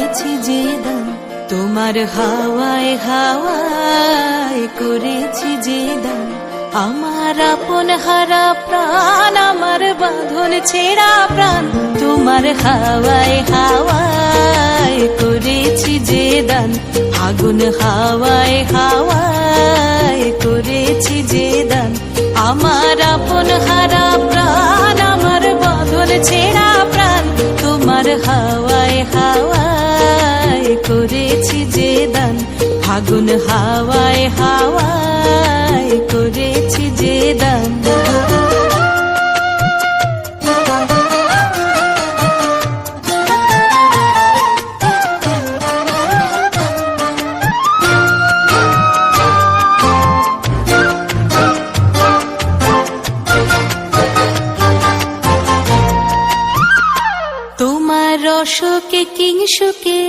করেছি যে দান, তোমার হাওয়ায় হাওয়ায় করেছি যে দান। আমার আপন হারা প্রাণ, আমার বাঁধন ছেঁড়া প্রাণ, তোমার হাওয়ায় হাওয়ায় করেছি যে দান। আগুন হাওয়ায় হাওয়ায় করেছি যে দান। আমার আপন হারা প্রাণ, আমার বাঁধন ছেঁড়া প্রাণ, তোমার হাওয়ায় হাওয়ায় করেছি যে দান। আগুন হাওয়ায় হাওয়ায় করেছি যে দান। তোমার রসকে কিংসুকে